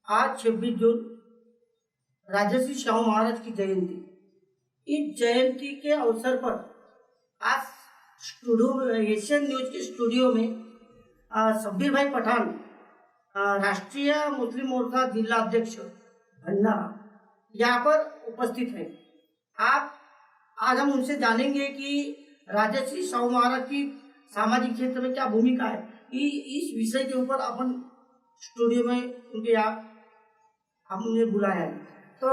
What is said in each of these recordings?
आज 26 जून राजर्षि शाहू महाराज की जयंती। इस जयंती के अवसर पर आज स्टूडियो एशियन न्यूज के स्टूडियो में शब्बीर भाई पठान, राष्ट्रीय मुस्लिम मोर्चा जिला अध्यक्ष भंडारा, यहाँ पर उपस्थित हैं। आज हम उनसे जानेंगे कि राजर्षि शाहू महाराज की सामाजिक क्षेत्र में क्या भूमिका है। इस विषय के ऊपर अपन स्टूडियो में उनके यहाँ हमने बुलाया है। तो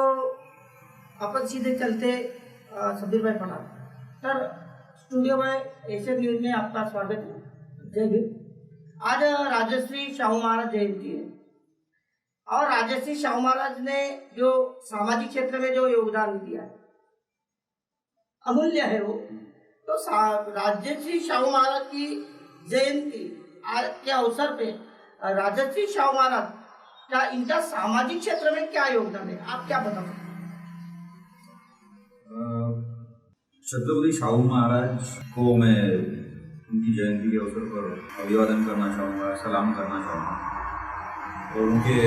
अपन सीधे चलते शब्बीर भाई पठान सर, स्टूडियो में एशियन न्यूज में आपका स्वागत है। जय भीम। आज राजर्षि शाहू महाराज जयंती है और राजर्षि शाहू महाराज ने जो सामाजिक क्षेत्र में जो योगदान दिया है अमूल्य है वो। तो राजर्षि शाहू महाराज की जयंती आज के अवसर पे राजर्षि शाहू महाराज का इनका सामाजिक क्षेत्र में क्या योगदान है, आप क्या बता सकते हैं? छत्रपति शाहू महाराज को मैं उनकी जयंती के अवसर पर अभिवादन करना चाहूँगा, सलाम करना चाहूँगा और उनके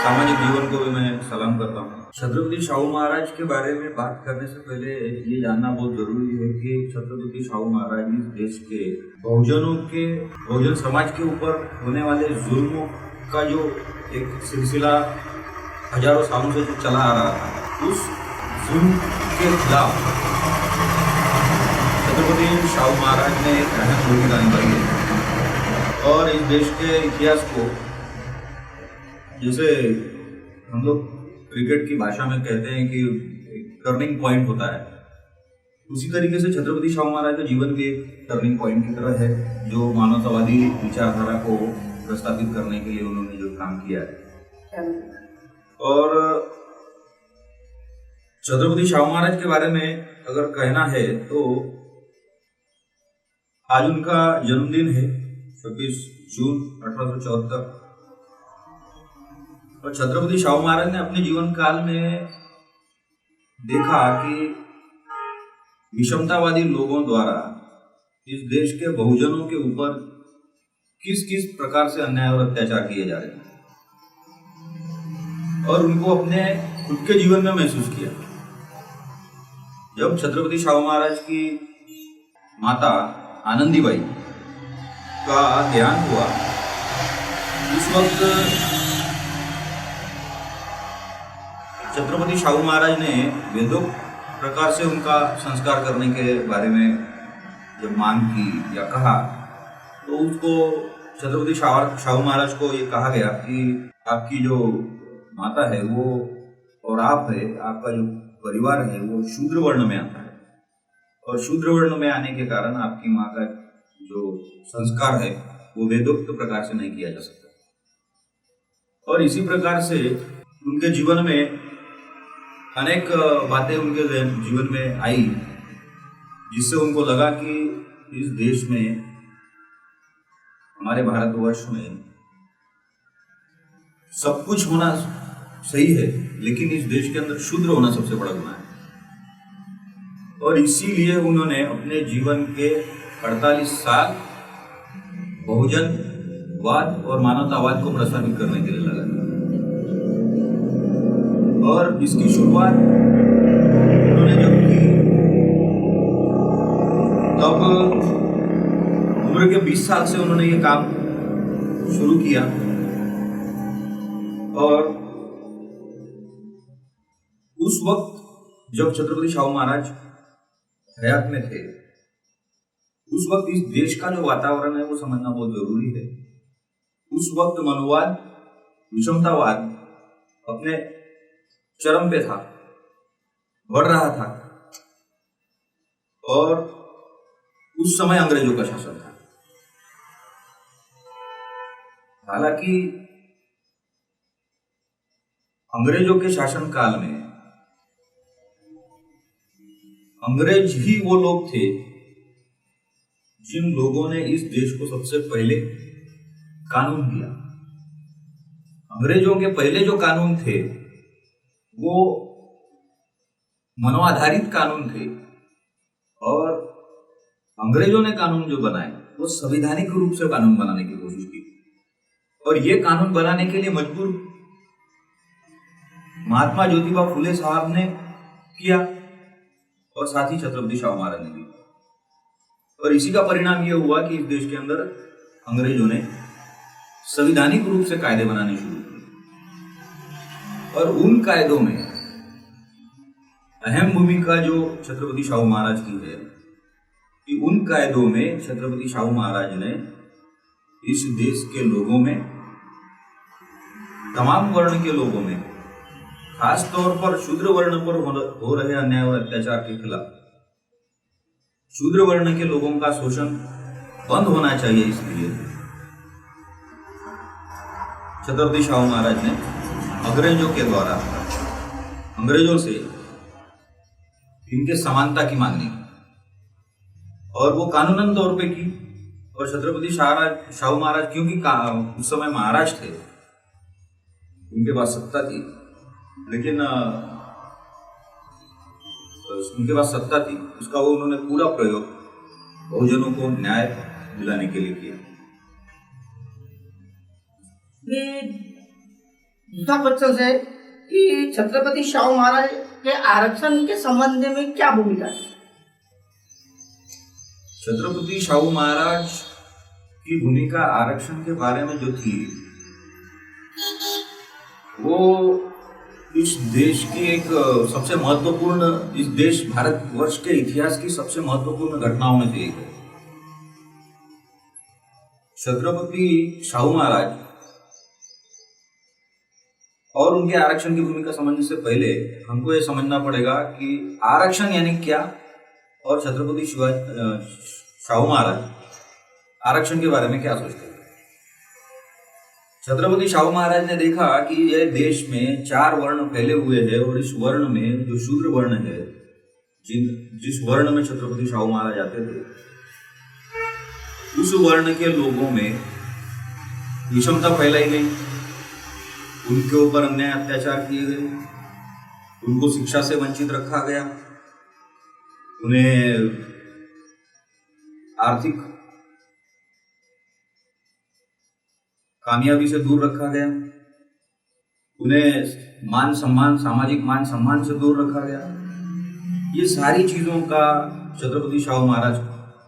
सामाजिक जीवन को भी मैं सलाम करता हूँ। छत्रपति शाहू महाराज के बारे में बात करने से पहले ये जानना बहुत जरूरी है कि छत्रपति शाहू महाराज इस देश के बहुजन समाज के ऊपर होने वाले जुल्मों का जो एक सिलसिला हजारों सालों से जो चला आ रहा था, उस जुल्म के खिलाफ छत्रपति शाहू महाराज ने एक अहम भूमिका निभाई है। और इस देश के इतिहास को, जैसे हम लोग क्रिकेट की भाषा में कहते हैं कि एक टर्निंग पॉइंट होता है, उसी तरीके से छत्रपति शाहू महाराज का जीवन भी एक टर्निंग पॉइंट की तरह है, जो मानवतावादी विचारधारा को प्रस्तावित करने के लिए उन्होंने जो काम किया है। और छत्रपति शाहू महाराज के बारे में अगर कहना है तो आज उनका जन्मदिन है 26 जून 1874। और छत्रपति शाहू महाराज ने अपने जीवन काल में देखा कि विषमतावादी लोगों द्वारा इस देश के बहुजनों के ऊपर किस किस प्रकार से अन्याय और अत्याचार किए जा रहे हैं, और उनको अपने खुद के जीवन में महसूस किया। जब छत्रपति शाहू महाराज की माता आनंदीबाई का देहांत हुआ, उस वक्त छत्रपति शाहू महाराज ने वेदोक्त प्रकार से उनका संस्कार करने के बारे में जब मांग की या कहा, तो उसको छत्रपति शाहू महाराज को ये कहा गया कि आपकी जो माता है वो और आप है, आपका जो परिवार है वो शूद्र वर्ण में आता है, और शूद्र वर्ण में आने के कारण आपकी माँ का जो संस्कार है वो वेदोक्त प्रकार से नहीं किया जा सकता। और इसी प्रकार से उनके जीवन में अनेक बातें उनके जीवन में आई, जिससे उनको लगा कि इस देश में, हमारे भारतवर्ष में सब कुछ होना सही है, लेकिन इस देश के अंदर शूद्र होना सबसे बड़ा गुनाह है। और इसीलिए उन्होंने अपने जीवन के 48 साल बहुजनवाद और मानवतावाद को प्रसारित करने के लिए लगा। और इसकी शुरुआत उन्होंने जब की, तब उम्र के 20 साल से उन्होंने ये काम शुरू किया। और उस वक्त जब छत्रपति शाहू महाराज हयात में थे, उस वक्त इस देश का जो वातावरण है वो समझना बहुत जरूरी है। उस वक्त मनोवाद, विषमतावाद अपने चरम पे था, बढ़ रहा था, और उस समय अंग्रेजों का शासन था। हालांकि अंग्रेजों के शासन काल में अंग्रेज ही वो लोग थे जिन लोगों ने इस देश को सबसे पहले कानून दिया। अंग्रेजों के पहले जो कानून थे वो मनोआधारित कानून थे, और अंग्रेजों ने कानून जो बनाए वो संवैधानिक रूप से कानून बनाने की कोशिश की। और ये कानून बनाने के लिए मजबूर महात्मा ज्योतिबा फुले साहब ने किया और साथ ही छत्रपति शाहू महाराज ने भी। और इसी का परिणाम यह हुआ कि इस देश के अंदर अंग्रेजों ने संवैधानिक रूप से कायदे बनाने शुरू किए और उन कायदों में अहम भूमिका जो छत्रपति शाहू महाराज की है कि उन कायदों में छत्रपति शाहू महाराज ने इस देश के लोगों में, तमाम वर्ण के लोगों में, खास तौर पर शूद्र वर्ण पर हो रहे अन्याय और अत्याचार के खिलाफ, शूद्र वर्ण के लोगों का शोषण बंद होना चाहिए, इसलिए छत्रपति शाहू महाराज ने अंग्रेजों से इनके समानता की मांग की और वो कानूनन तौर पे की। और छत्रपति शाहू महाराज क्योंकि उस समय महाराज थे, उनके पास सत्ता थी, लेकिन उनके पास सत्ता थी, उसका वो उन्होंने पूरा प्रयोग बहुजनों को न्याय दिलाने के लिए किया। ये दूसरा क्वेश्चन है कि छत्रपति शाहू महाराज के आरक्षण के संबंध में क्या भूमिका है? छत्रपति शाहू महाराज की भूमिका आरक्षण के बारे में जो थी, वो इस देश की एक सबसे महत्वपूर्ण, इस देश भारतवर्ष के इतिहास की सबसे महत्वपूर्ण घटनाओं में से एक है। छत्रपति शाहू महाराज और उनके आरक्षण की भूमिका समझने से पहले हमको ये समझना पड़ेगा कि आरक्षण यानी क्या और छत्रपति शाहू महाराज आरक्षण के बारे में क्या सोचते हैं। छत्रपति शाहू महाराज ने देखा कि यह देश में 4 वर्ण फैले हुए हैं और इस वर्ण में जो शूद्र वर्ण है, जिस वर्ण में छत्रपति शाहू महाराज आते थे, उस वर्ण के लोगों में विषमता फैलाई गई, उनके ऊपर अन्याय अत्याचार किए गए, उनको शिक्षा से वंचित रखा गया, उन्हें आर्थिक कामयाबी से दूर रखा गया, उन्हें मान सम्मान, सामाजिक मान सम्मान से दूर रखा गया। ये सारी चीजों का छत्रपति शाहू महाराज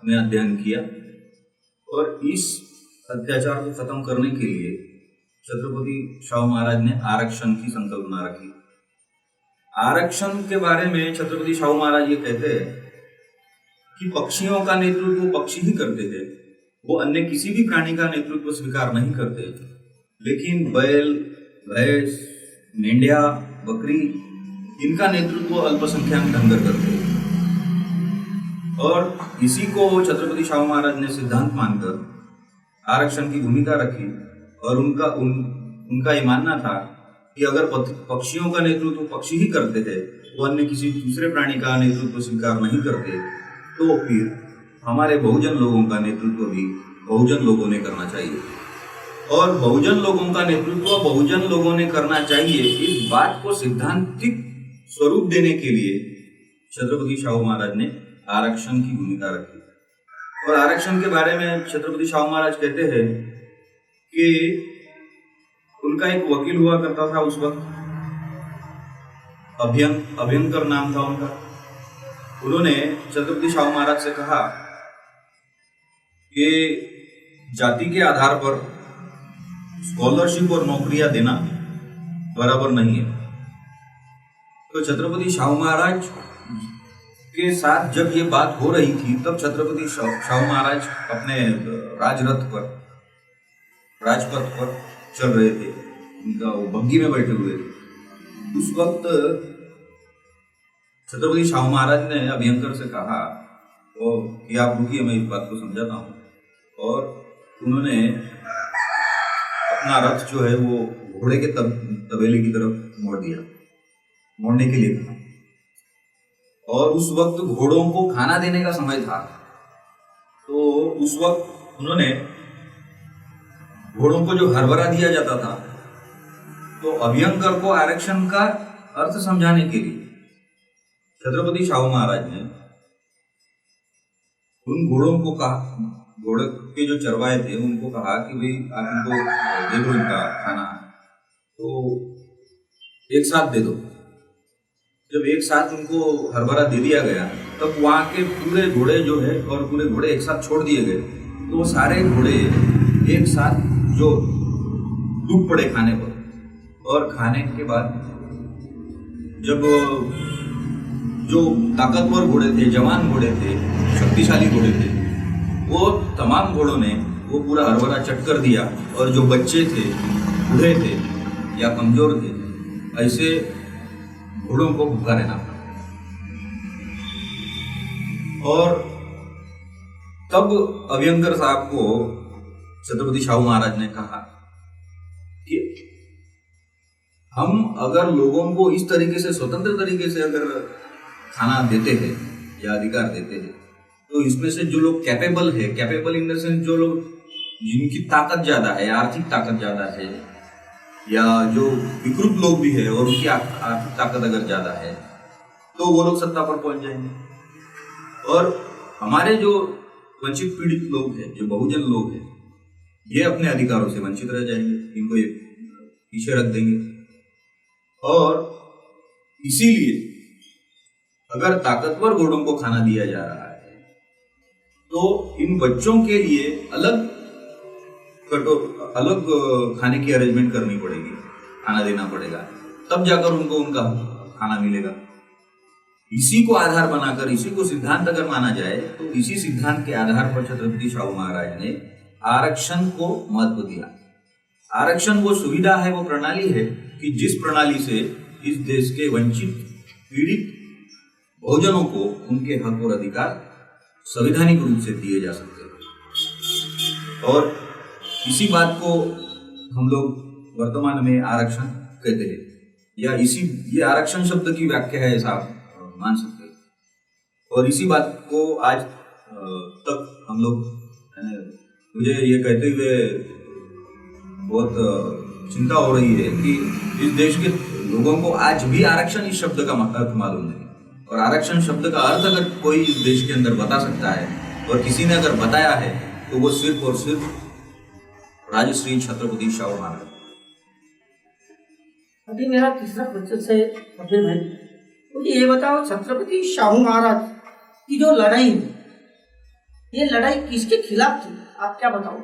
ने अध्ययन किया और इस अत्याचार को खत्म करने के लिए छत्रपति शाहू महाराज ने आरक्षण की संकल्पना रखी। आरक्षण के बारे में छत्रपति शाहू महाराज ये कहते हैं कि पक्षियों का नेतृत्व पक्षी ही करते थे, वो अन्य किसी भी प्राणी का नेतृत्व स्वीकार नहीं करते, लेकिन बैल, भैंस, मेंढिया, बकरी, इनका नेतृत्व अल्पसंख्यक धनगर करते हैं। और इसी को छत्रपति शाहू महाराज ने सिद्धांत मानकर आरक्षण की भूमिका रखी और उनका ये मानना था कि अगर पक्षियों का नेतृत्व पक्षी ही करते थे, वो अन्य किसी दूसरे प्राणी का नेतृत्व स्वीकार नहीं करते, तो फिर हमारे बहुजन लोगों का नेतृत्व भी बहुजन लोगों ने करना चाहिए। और बहुजन लोगों का नेतृत्व बहुजन लोगों ने करना चाहिए, इस बात को सिद्धांतिक स्वरूप देने के लिए छत्रपति शाहू महाराज ने आरक्षण की भूमिका रखी। और आरक्षण के बारे में छत्रपति शाहू महाराज कहते हैं कि उनका एक वकील हुआ करता था उस वक्त, अभ्यंकर नाम था उनका। उन्होंने छत्रपति शाहू महाराज से कहा कि जाति के आधार पर स्कॉलरशिप और नौकरियां देना बराबर नहीं है। तो छत्रपति शाहू महाराज के साथ जब ये बात हो रही थी, तब छत्रपति शाहू महाराज अपने राजपथ पर चल रहे थे, उनका वो बग्गी में बैठे हुए थे। उस वक्त छत्रपति शाहू महाराज ने अभ्यंकर से कहा कि आप रुकिए, मैं इस बात को समझाता हूँ। और उन्होंने अपना रथ जो है वो घोड़े के तबेले की तरफ मोड़ने के लिए कहा। और उस वक्त घोड़ों को खाना देने का समय था, तो उस वक्त उन्होंने घोड़ों को जो हरभरा दिया जाता था, तो अभ्यंकर को आरक्षण का अर्थ समझाने के लिए छत्रपति शाहू महाराज ने उन घोड़ों को कहा, घोड़े के जो चरवाए थे उनको कहा कि भाई आप इनको दे दो इनका खाना। तो एक साथ दे दो। जब एक साथ उनको हरभरा दे दिया गया तब वहाँ के पूरे घोड़े जो है और पूरे घोड़े एक साथ छोड़ दिए गए, तो वो सारे घोड़े एक साथ जो डूब पड़े खाने पर। और खाने के बाद जब जो ताकतवर घोड़े थे, जवान घोड़े थे, शक्तिशाली घोड़े थे, वो तमाम घोड़ों ने वो पूरा हरभरा चट कर दिया, और जो बच्चे थे, बूढ़े थे या कमजोर थे, ऐसे घोड़ों को भूखा रहना पड़ा। और तब अभयंकर साहब को छत्रपति शाहू महाराज ने कहा कि हम अगर लोगों को इस तरीके से, स्वतंत्र तरीके से अगर खाना देते हैं या अधिकार देते हैं, तो इसमें से जो लोग कैपेबल है, कैपेबल इन द सेंस जो लोग जिनकी ताकत ज्यादा है, आर्थिक ताकत ज्यादा है, या जो विकृत लोग भी है और उनकी आर्थिक ताकत अगर ज्यादा है, तो वो लोग सत्ता पर पहुंच जाएंगे। और हमारे जो वंचित पीड़ित लोग हैं, जो बहुजन लोग हैं, ये अपने अधिकारों से वंचित रह जाएंगे, इनको ये पीछे रख देंगे। और इसीलिए अगर ताकतवर घोड़ों को खाना दिया जा रहा है, तो इन बच्चों के लिए अलग खाने की अरेंजमेंट करनी पड़ेगी, खाना देना पड़ेगा, तब जाकर उनको उनका खाना मिलेगा। इसी को आधार बनाकर, इसी को सिद्धांत अगर माना जाए, तो इसी सिद्धांत के आधार पर छत्रपति शाहू महाराज ने आरक्षण को महत्व दिया। आरक्षण वो सुविधा है, वो प्रणाली है कि जिस प्रणाली से इस देश के वंचित पीड़ित बहुजनों को उनके हक और अधिकार संवैधानिक रूप से दिए जा सकते हैं। और इसी बात को हम लोग वर्तमान में आरक्षण कहते हैं, या ये आरक्षण शब्द की व्याख्या है ऐसा मान सकते हैं। और इसी बात को आज तक हम लोग, मुझे ये कहते हुए बहुत चिंता हो रही है कि इस देश के लोगों को आज भी आरक्षण इस शब्द का अर्थ मालूम नहीं। और आरक्षण शब्द का अर्थ अगर कोई इस देश के अंदर बता सकता है, और किसी ने अगर बताया है, तो वो सिर्फ और सिर्फ राजश्री छत्रपति शाहू महाराज। अभी मेरा तीसरा क्वेश्चन से कपिल भाई, मुझे ये बताओ, छत्रपति शाहू महाराज की जो लड़ाई है, ये लड़ाई किसके खिलाफ थी? आप क्या बताओ?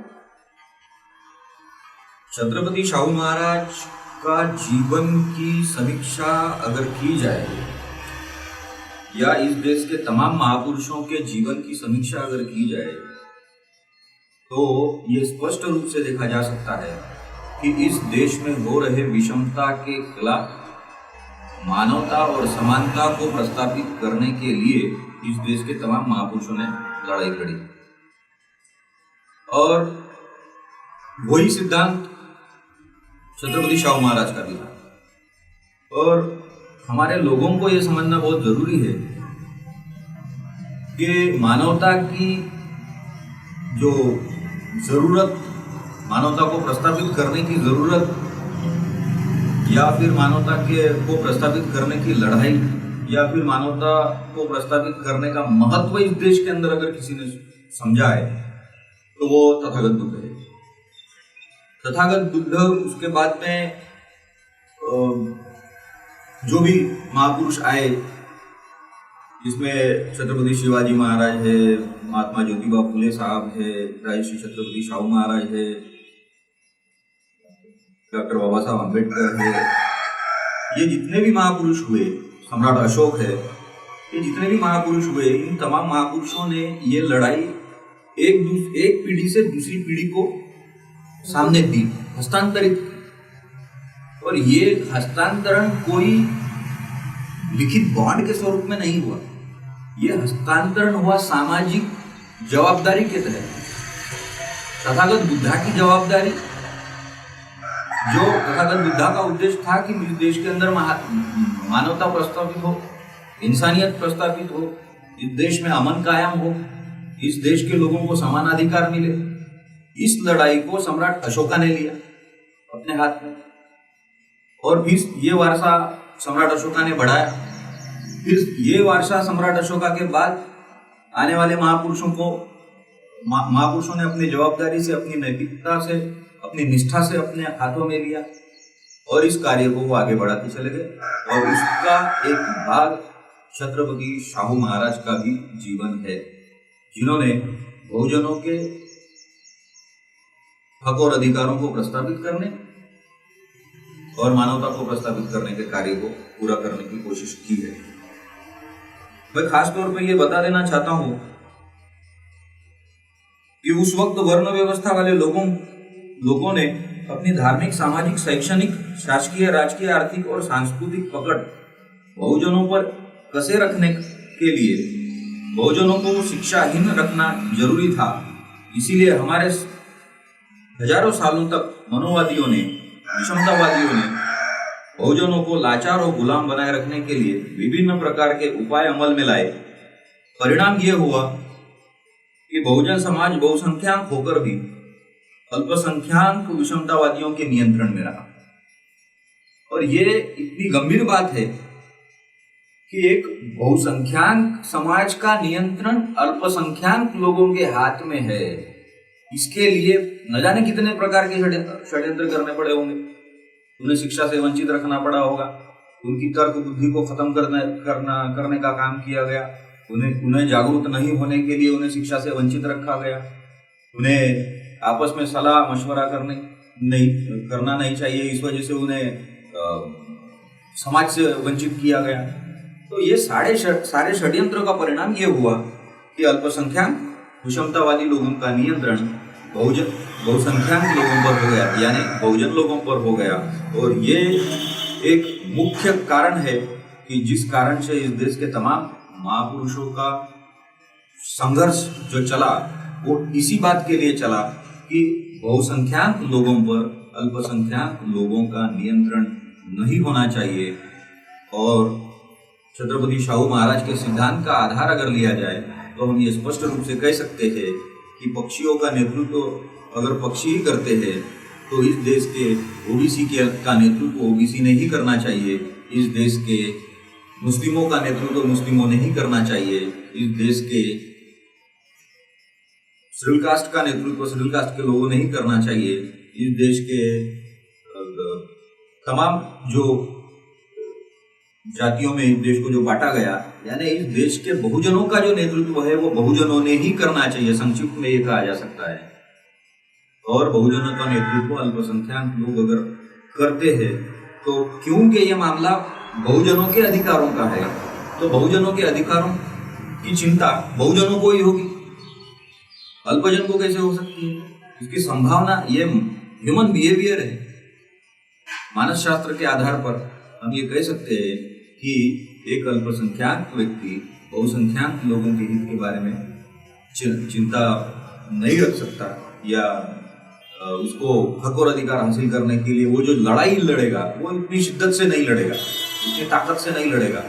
छत्रपति शाहू महाराज का जीवन की समीक्षा अगर की जाए, या इस देश के तमाम महापुरुषों के जीवन की समीक्षा अगर की जाए, तो ये स्पष्ट रूप से देखा जा सकता है कि इस देश में हो रहे विषमता के खिलाफ मानवता और समानता को प्रस्तावित करने के लिए इस देश के तमाम महापुरुषों ने लड़ाई लड़ी। और वही सिद्धांत छत्रपति शाहू महाराज का भी था। और हमारे लोगों को यह समझना बहुत जरूरी है कि मानवता की जो जरूरत, मानवता को प्रस्तावित करने की जरूरत, या फिर मानवता को प्रस्तावित करने की लड़ाई, या फिर मानवता को प्रस्तावित करने का महत्व इस देश के अंदर अगर किसी ने समझा है, तो वो तथागत बुद्ध है। तथागत बुद्ध, उसके बाद में जो भी महापुरुष आए, जिसमें छत्रपति शिवाजी महाराज है, महात्मा ज्योतिबा फुले साहब है, राजश्री छत्रपति शाहू महाराज है, डॉक्टर बाबा साहब अम्बेडकर है, ये जितने भी महापुरुष हुए, सम्राट अशोक है, ये जितने भी महापुरुष हुए, इन तमाम महापुरुषों ने ये लड़ाई एक पीढ़ी से दूसरी पीढ़ी को सामने दी, हस्तांतरित की। और ये हस्तांतरण कोई लिखित बॉन्ड के स्वरूप में नहीं हुआ, ये हस्तांतरण हुआ सामाजिक जवाबदारी के तहत। तथागत बुद्धा की जवाबदारी, जो तथागत बुद्धा का उद्देश्य था कि इस देश के अंदर मानवता प्रस्तावित हो, इंसानियत प्रस्तावित हो, इस देश में अमन कायम हो, इस देश के लोगों को समान अधिकार मिले। इस लड़ाई को सम्राट अशोका ने लिया अपने हाथ में, और फिर ये वारसा सम्राट अशोका ने बढ़ाया। फिर ये वारसा सम्राट अशोका के बाद आने वाले महापुरुषों ने अपनी जवाबदारी से, अपनी नैतिकता से, अपनी निष्ठा से अपने हाथों में लिया। और इस कार्य को वो आगे बढ़ाते चले गए और उसका एक भाग छत्रपति शाहू महाराज का भी जीवन है, जिन्होंने बहुजनों के हक और अधिकारों को प्रस्तावित करने और मानवता को प्रस्तावित करने के कार्य को पूरा करने की कोशिश की है। मैं खास तौर पर यह बता देना चाहता हूं कि उस वक्त वर्ण व्यवस्था वाले लोगों ने अपनी धार्मिक, सामाजिक, शैक्षणिक, शासकीय, राजकीय, आर्थिक और सांस्कृतिक पकड़ बहुजनों पर कसे रखने के लिए बहुजनों को शिक्षाहीन रखना जरूरी था। इसीलिए हमारे हजारों सालों तक मनोवादियों ने, विषमतावादियों ने बहुजनों को लाचार और गुलाम बनाए रखने के लिए विभिन्न प्रकार के उपाय अमल में लाए। परिणाम यह हुआ कि बहुजन समाज बहुसंख्यक होकर भी अल्पसंख्यक विषमतावादियों के नियंत्रण में रहा। और ये इतनी गंभीर बात है कि एक बहुसंख्यक समाज का नियंत्रण अल्पसंख्यक लोगों के हाथ में है। इसके लिए न जाने कितने प्रकार के षड्यंत्र करने पड़े होंगे। उन्हें शिक्षा से वंचित रखना पड़ा होगा, उनकी तर्क बुद्धि को खत्म करने का काम किया गया, उन्हें जागरूक नहीं होने के लिए उन्हें शिक्षा से वंचित रखा गया, उन्हें आपस में सलाह मशवरा करना नहीं चाहिए, इस वजह से उन्हें समाज से वंचित किया गया। तो ये सारे षड्यंत्र का परिणाम ये हुआ कि अल्पसंख्यक विषमतावादी लोगों का नियंत्रण बहुसंख्यक लोगों पर हो गया, यानी बहुजन लोगों पर हो गया। और ये एक मुख्य कारण है कि जिस कारण से इस देश के तमाम महापुरुषों का संघर्ष जो चला वो इसी बात के लिए चला कि बहुसंख्यक लोगों पर अल्पसंख्यक लोगों का नियंत्रण नहीं होना चाहिए। और छत्रपति शाहू महाराज के सिद्धांत का आधार अगर लिया जाए तो हम ये स्पष्ट रूप से कह सकते हैं कि पक्षियों का नेतृत्व अगर पक्षी ही करते हैं तो इस देश के ओबीसी का नेतृत्व ओबीसी ने ही करना चाहिए, इस देश के मुस्लिमों का नेतृत्व मुस्लिमों ने ही करना चाहिए, इस देश के शेड्यूल कास्ट का नेतृत्व शेड्यूल कास्ट के लोगों ने ही करना चाहिए, इस देश के तमाम जो जातियों में इस देश को जो बांटा गया, यानी इस देश के बहुजनों का जो नेतृत्व है वो बहुजनों ने ही करना चाहिए, संक्षिप्त में ये कहा जा सकता है। और बहुजनों का नेतृत्व अल्पसंख्यक लोग अगर करते हैं तो क्योंकि ये मामला बहुजनों के अधिकारों का है तो बहुजनों के अधिकारों की चिंता बहुजनों को ही होगी, अल्पजन को कैसे हो सकती है? इसकी संभावना, ये ह्यूमन बिहेवियर है। मानस शास्त्र के आधार पर हम ये कह सकते हैं कि एक अल्पसंख्यक व्यक्ति बहुसंख्यक लोगों के हित के बारे में चिंता नहीं रख सकता, या उसको हक और अधिकार हासिल करने के लिए वो जो लड़ाई लड़ेगा वो इतनी शिद्दत से नहीं लड़ेगा, इतनी ताकत से नहीं लड़ेगा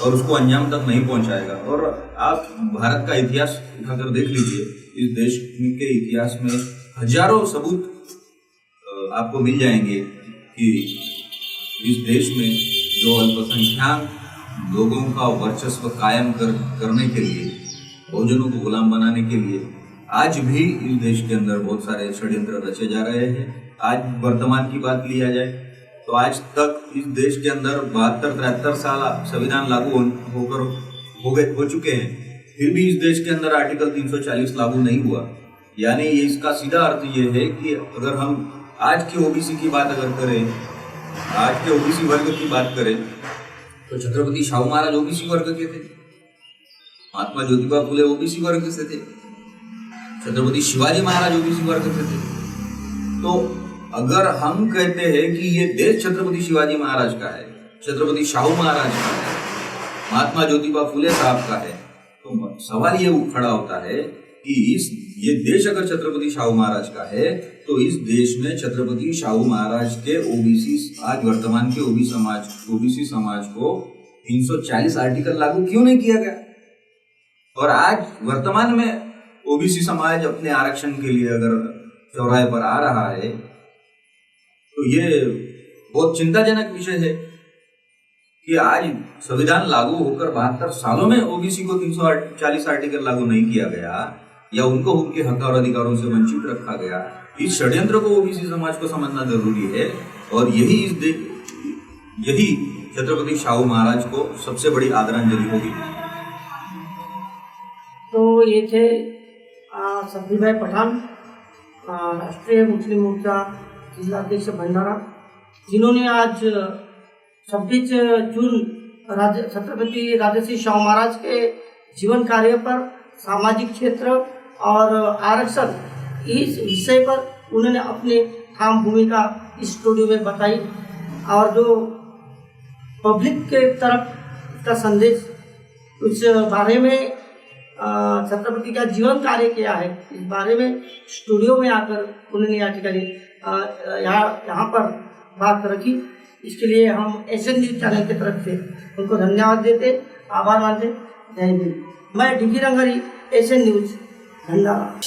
और उसको अंजाम तक नहीं पहुंचाएगा। और आप भारत का इतिहास उठाकर देख लीजिए, इस देश के इतिहास में हजारों सबूत आपको मिल जाएंगे कि इस देश में जो अल्पसंख्यक लोगों का वर्चस्व कायम करने के लिए, बहुजनों को गुलाम बनाने के लिए आज भी इस देश के अंदर बहुत सारे षड्यंत्र रचे जा रहे हैं। आज वर्तमान की बात लिया जाए तो आज तक इस देश के अंदर 72-73 साल संविधान लागू हो चुके हैं, फिर भी इस देश के अंदर आर्टिकल 340 लागू नहीं हुआ। यानी इसका सीधा अर्थ ये है कि अगर हम आज के ओबीसी की बात अगर करें, आज के ओबीसी वर्ग की बात करें तो छत्रपति शाहू महाराज ओबीसी वर्ग के थे, महात्मा ज्योतिबा फुले ओबीसी वर्ग से थे, छत्रपति शिवाजी महाराज ओबीसी वर्ग से थे। तो अगर हम कहते हैं कि ये देश छत्रपति शिवाजी महाराज का है, छत्रपति शाहू महाराज का है, महात्मा ज्योतिबा फुले साहब का है, तो सवाल ये खड़ा होता है कि ये देश अगर छत्रपति शाहू महाराज का है तो इस देश में छत्रपति शाहू महाराज के ओबीसी, आज वर्तमान के ओबीसी समाज को 340 आर्टिकल लागू क्यों नहीं किया गया? और आज वर्तमान में ओबीसी समाज अपने आरक्षण के लिए अगर चौराहे पर आ रहा है तो ये बहुत चिंताजनक विषय है कि आज संविधान लागू होकर 72 सालों में ओबीसी को 340 आर्टिकल लागू नहीं किया गया। या उनको उनके हक और अधिकारों से वंचित रखा गया, इस षड्यंत्र को ओबीसी समाज को समझना जरूरी है। और यही छत्रपति शाहू महाराज को सबसे बड़ी आदरांजलि होगी। तो ये थे सब्बी भाई पठान, राष्ट्रीय मुस्लिम मोर्चा जिला अध्यक्ष भंडारा, जिन्होंने आज 26 जून छत्रपति राजर्षि शाहू महाराज के जीवन कार्य पर, सामाजिक क्षेत्र और आरक्षण, इस विषय पर उन्होंने अपनी ठाम भूमिका इस स्टूडियो में बताई और जो पब्लिक के तरफ का संदेश, उस बारे में छत्रपति का जीवन कार्य क्या है, इस बारे में स्टूडियो में आकर उन्होंने यहाँ पर बात रखी। इसके लिए हम एशियन न्यूज चैनल की तरफ से उनको धन्यवाद देते, आभार मानते। जय हिंद। मैं डिकी रंगारी, एशियन न्यूज भंडारा।